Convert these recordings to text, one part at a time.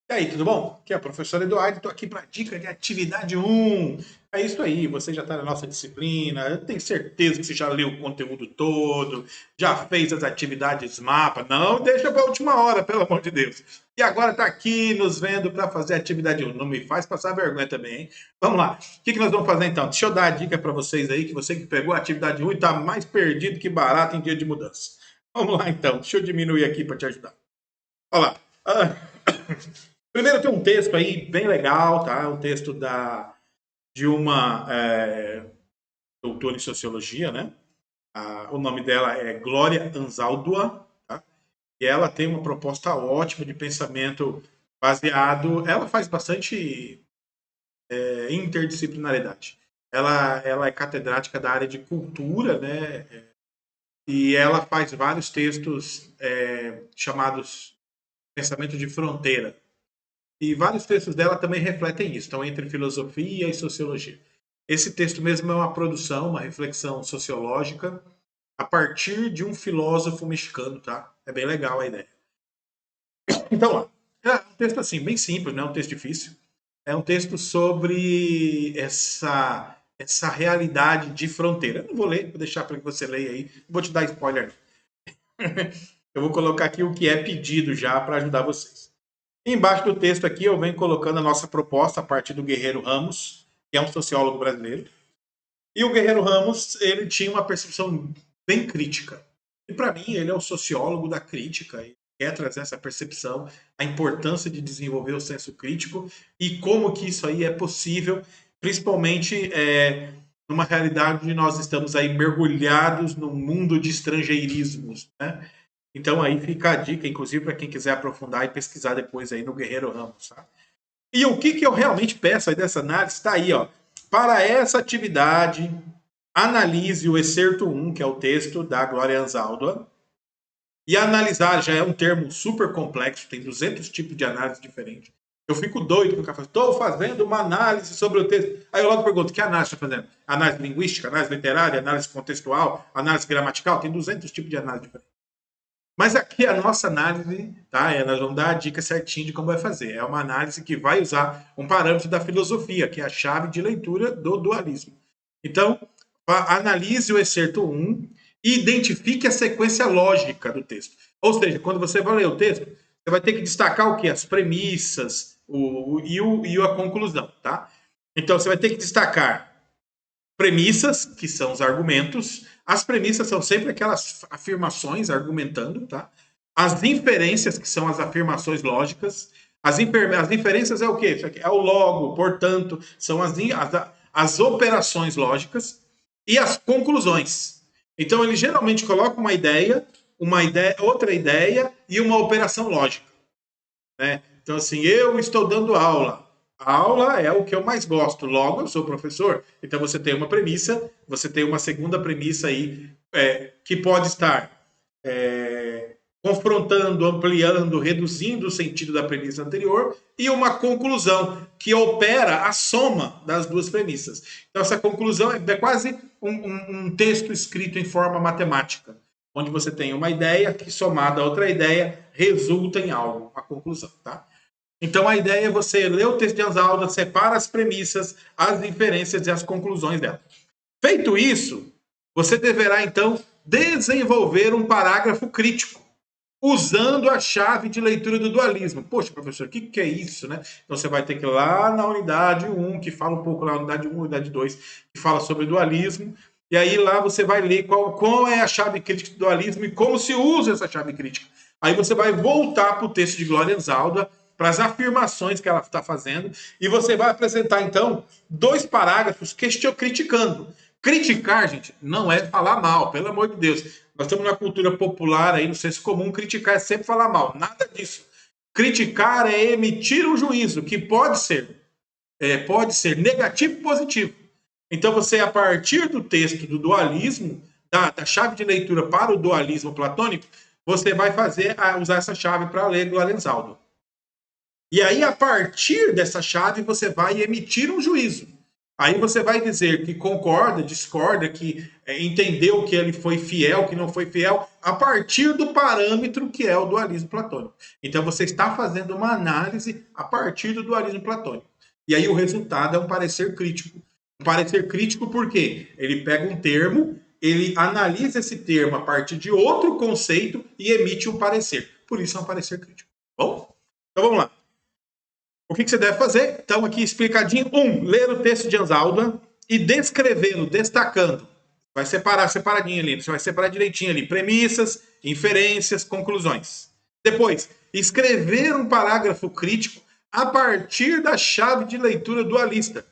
E aí, tudo bom? Aqui é o professor Eduardo, estou aqui para dica de atividade 1. É isso aí, você já está na nossa disciplina, eu tenho certeza que você já leu o conteúdo todo, já fez as atividades mapa, não deixa para a última hora, pelo amor de Deus. E agora está aqui nos vendo para fazer a atividade 1. Não me faz passar vergonha também, hein? Vamos lá, o que nós vamos fazer então? Deixa eu dar a dica para vocês aí, que você que pegou a atividade 1 e está mais perdido que barato em dia de mudança. Vamos lá então, deixa eu diminuir aqui para te ajudar. Olha lá. Primeiro tem um texto aí bem legal, tá? Um texto de uma doutora em sociologia, né? O nome dela é Glória Anzaldúa, tá? E ela tem uma proposta ótima de pensamento baseado. Ela faz bastante interdisciplinaridade. Ela é catedrática da área de cultura, né? E ela faz vários textos chamados pensamento de fronteira. E vários textos dela também refletem isso, estão entre filosofia e sociologia. Esse texto mesmo é uma produção, uma reflexão sociológica a partir de um filósofo mexicano, tá? É bem legal a ideia. Então, ó, é um texto assim, bem simples, não é um texto difícil. É um texto sobre essa realidade de fronteira. Eu não vou ler, vou deixar para que você leia aí. Não vou te dar spoiler. Eu vou colocar aqui o que é pedido já para ajudar vocês. Embaixo do texto aqui eu venho colocando a nossa proposta a partir do Guerreiro Ramos, que é um sociólogo brasileiro. E o Guerreiro Ramos, ele tinha uma percepção bem crítica. E para mim, ele é o sociólogo da crítica e quer trazer essa percepção, a importância de desenvolver o senso crítico e como que isso aí é possível, principalmente numa realidade onde nós estamos aí mergulhados num mundo de estrangeirismos, né? Então aí fica a dica, inclusive para quem quiser aprofundar e pesquisar depois aí no Guerreiro Ramos, tá? E o que eu realmente peço aí dessa análise está aí, ó. Para essa atividade, analise o excerto 1, que é o texto da Glória Anzaldúa, e analisar já é um termo super complexo, tem 200 tipos de análise diferentes. Eu fico doido com o cara fala, estou fazendo uma análise sobre o texto. Aí eu logo pergunto, que análise está fazendo? Análise linguística, análise literária, análise contextual, análise gramatical? Tem 200 tipos de análise diferentes. Mas aqui a nossa análise, tá? Nós vamos dar a dica certinha de como vai fazer. É uma análise que vai usar um parâmetro da filosofia, que é a chave de leitura do dualismo. Então, analise o excerto 1 e identifique a sequência lógica do texto. Ou seja, quando você vai ler o texto, você vai ter que destacar o que? As premissas e a conclusão, tá? Então, você vai ter que destacar premissas, que são os argumentos. As premissas são sempre aquelas afirmações argumentando, tá? As inferências, que são as afirmações lógicas. As inferências é o quê? É o logo, portanto, são as operações lógicas e as conclusões. Então, ele geralmente coloca uma ideia, outra ideia e uma operação lógica, né? Então, assim, eu estou dando aula. A aula é o que eu mais gosto. Logo, eu sou professor. Então, você tem uma premissa, você tem uma segunda premissa aí, que pode estar confrontando, ampliando, reduzindo o sentido da premissa anterior, e uma conclusão que opera a soma das duas premissas. Então, essa conclusão é quase um texto escrito em forma matemática, onde você tem uma ideia que, somada a outra ideia, resulta em algo, uma conclusão, tá? Então a ideia é você ler o texto de Anzalda, separa as premissas, as inferências e as conclusões dela. Feito isso, você deverá então desenvolver um parágrafo crítico, usando a chave de leitura do dualismo. Poxa, professor, o que é isso, né? Então você vai ter que ir lá na unidade 1, que fala um pouco lá na unidade 1, unidade 2, que fala sobre dualismo, e aí lá você vai ler qual é a chave crítica do dualismo e como se usa essa chave crítica. Aí você vai voltar para o texto de Glória Anzalda, para as afirmações que ela está fazendo, e você vai apresentar, então, dois parágrafos criticando. Criticar, gente, não é falar mal, pelo amor de Deus. Nós estamos na cultura popular aí, no senso comum, criticar é sempre falar mal. Nada disso. Criticar é emitir um juízo, que pode ser negativo e positivo. Então, você, a partir do texto do dualismo, da chave de leitura para o dualismo platônico, você vai usar essa chave para ler Glorenzaldo. E aí, a partir dessa chave, você vai emitir um juízo. Aí você vai dizer que concorda, discorda, que entendeu que ele foi fiel, que não foi fiel, a partir do parâmetro que é o dualismo platônico. Então você está fazendo uma análise a partir do dualismo platônico. E aí o resultado é um parecer crítico. Um parecer crítico por quê? Ele pega um termo, ele analisa esse termo a partir de outro conceito e emite um parecer. Por isso é um parecer crítico. Bom? Então vamos lá. O que você deve fazer? Então, aqui explicadinho. Ler o texto de Anzalduan e descrevê-lo, destacando. Vai separar, separadinho ali. Você vai separar direitinho ali. Premissas, inferências, conclusões. Depois, escrever um parágrafo crítico a partir da chave de leitura dualista.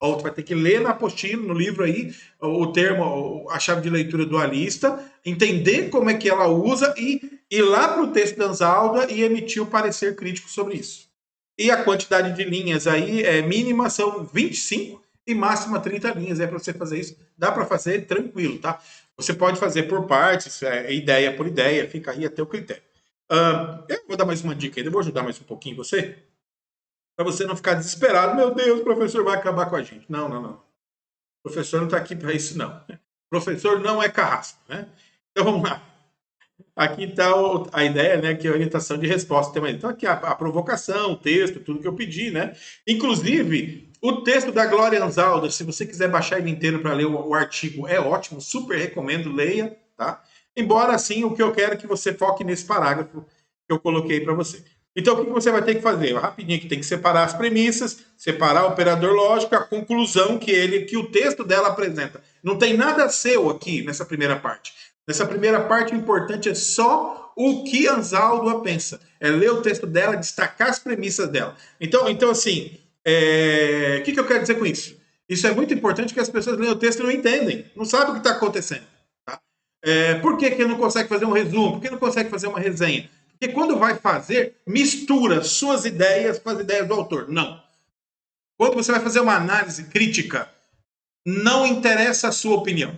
Ou você vai ter que ler na apostila, no livro aí, o termo, a chave de leitura dualista, entender como é que ela usa e ir lá para o texto da Anzalduan e emitir o parecer crítico sobre isso. E a quantidade de linhas aí mínima são 25 e máxima 30 linhas. É para você fazer isso. Dá para fazer tranquilo, tá? Você pode fazer por partes, ideia por ideia, fica aí a teu critério. Eu vou dar mais uma dica aí, eu vou ajudar mais um pouquinho você, para você não ficar desesperado. Meu Deus, o professor vai acabar com a gente. Não, não, não. O professor não está aqui para isso, não. O professor não é carrasco, né? Então vamos lá. Aqui está a ideia, né, que é a orientação de resposta. Então, aqui a provocação, o texto, tudo que eu pedi, né? Inclusive, o texto da Glória Anzalda, se você quiser baixar ele inteiro para ler o artigo, é ótimo, super recomendo, leia, tá? Embora, assim, o que eu quero é que você foque nesse parágrafo que eu coloquei para você. Então, o que você vai ter que fazer? Rapidinho, que tem que separar as premissas, separar o operador lógico, a conclusão que o texto dela apresenta. Não tem nada seu aqui nessa primeira parte. Nessa primeira parte, o importante é só o que Anzaldúa pensa. É ler o texto dela, destacar as premissas dela. Então assim, o que eu quero dizer com isso? Isso é muito importante que as pessoas leem o texto e não entendem, não sabem o que está acontecendo. Tá? Por que não consegue fazer um resumo? Por que não consegue fazer uma resenha? Porque quando vai fazer, mistura suas ideias com as ideias do autor. Não. Quando você vai fazer uma análise crítica, não interessa a sua opinião.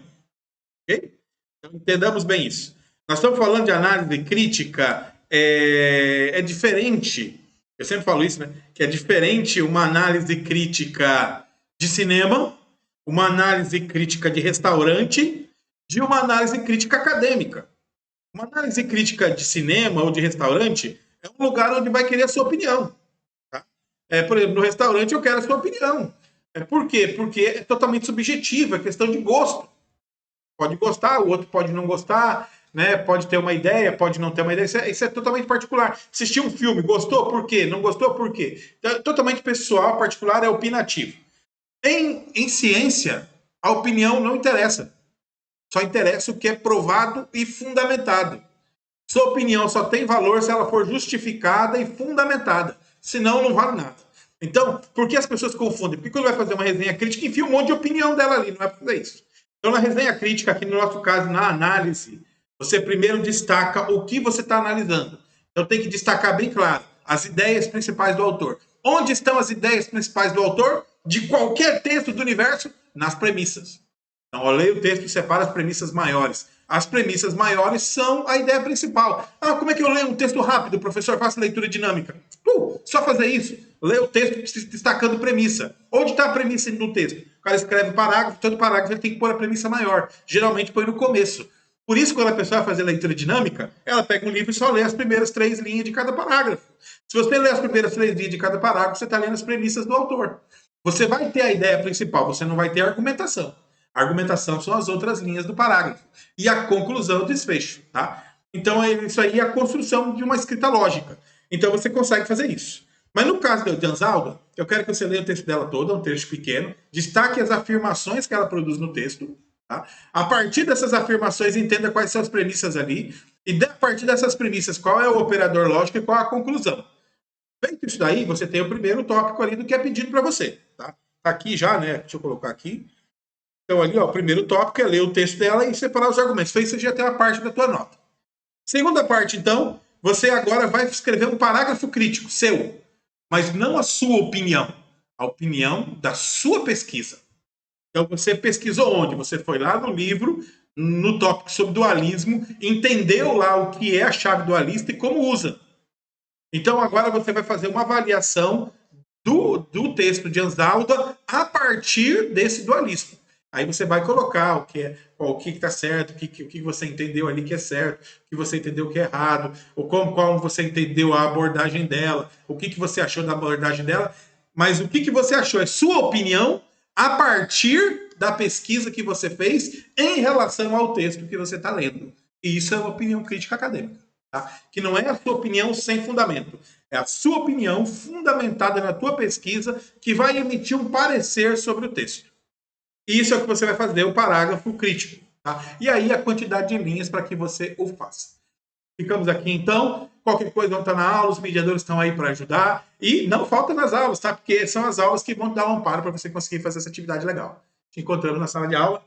Ok? Então, entendamos bem isso. Nós estamos falando de análise crítica, é diferente, eu sempre falo isso, né? Que é diferente uma análise crítica de cinema, uma análise crítica de restaurante, de uma análise crítica acadêmica. Uma análise crítica de cinema ou de restaurante é um lugar onde vai querer a sua opinião. Tá? Por exemplo, no restaurante eu quero a sua opinião. Por quê? Porque é totalmente subjetivo, é questão de gosto. Pode gostar, o outro pode não gostar, né? Pode ter uma ideia, pode não ter uma ideia. Isso é totalmente particular. Assistiu um filme, gostou? Por quê? Não gostou? Por quê? Então, é totalmente pessoal, particular, é opinativo. Em ciência, a opinião não interessa. Só interessa o que é provado e fundamentado. Sua opinião só tem valor se ela for justificada e fundamentada. Senão, não vale nada. Então, por que as pessoas confundem? Porque quando vai fazer uma resenha crítica, enfia um monte de opinião dela ali, não é para fazer isso. Então, na resenha crítica, aqui no nosso caso, na análise, você primeiro destaca o que você está analisando. Então, tem que destacar bem claro as ideias principais do autor. Onde estão as ideias principais do autor? De qualquer texto do universo? Nas premissas. Então, eu leio o texto e separo as premissas maiores. As premissas maiores são a ideia principal. Como é que eu leio um texto rápido, professor? Faço leitura dinâmica. Só fazer isso. Lê o texto destacando premissa. Onde está a premissa no texto? O cara escreve um parágrafo, todo parágrafo ele tem que pôr a premissa maior. Geralmente põe no começo. Por isso, quando a pessoa vai fazer leitura dinâmica, ela pega um livro e só lê as primeiras 3 linhas de cada parágrafo. Se você lê as primeiras 3 linhas de cada parágrafo, você está lendo as premissas do autor. Você vai ter a ideia principal, você não vai ter a argumentação. A argumentação são as outras linhas do parágrafo. E a conclusão, o desfecho. Tá? Então, isso aí é a construção de uma escrita lógica. Então, você consegue fazer isso. Mas no caso de Anzalda, eu quero que você leia o texto dela todo, é um texto pequeno, destaque as afirmações que ela produz no texto. Tá? A partir dessas afirmações, entenda quais são as premissas ali. E a partir dessas premissas, qual é o operador lógico e qual é a conclusão. Feito isso daí, você tem o primeiro tópico ali do que é pedido para você. Tá? Aqui já, né? Deixa eu colocar aqui. Então, ali, ó, o primeiro tópico é ler o texto dela e separar os argumentos. Então, isso já tem uma parte da tua nota. Segunda parte, então, você agora vai escrever um parágrafo crítico seu, mas não a sua opinião, a opinião da sua pesquisa. Então, você pesquisou onde? Você foi lá no livro, no tópico sobre dualismo, entendeu lá o que é a chave dualista e como usa. Então, agora você vai fazer uma avaliação do texto de Anzalda a partir desse dualismo. Aí você vai colocar o que é, o que está certo, o que você entendeu ali que é certo, o que você entendeu que é errado, ou qual você entendeu a abordagem dela, o que você achou da abordagem dela, mas o que você achou é sua opinião a partir da pesquisa que você fez em relação ao texto que você está lendo. E isso é uma opinião crítica acadêmica, tá? Que não é a sua opinião sem fundamento. É a sua opinião fundamentada na tua pesquisa que vai emitir um parecer sobre o texto. E isso é o que você vai fazer, o parágrafo crítico. Tá? E aí a quantidade de linhas para que você o faça. Ficamos aqui então. Qualquer coisa vão estar na aula, os mediadores estão aí para ajudar. E não falta nas aulas, tá? Porque são as aulas que vão te dar um amparo para você conseguir fazer essa atividade legal. Te encontramos na sala de aula.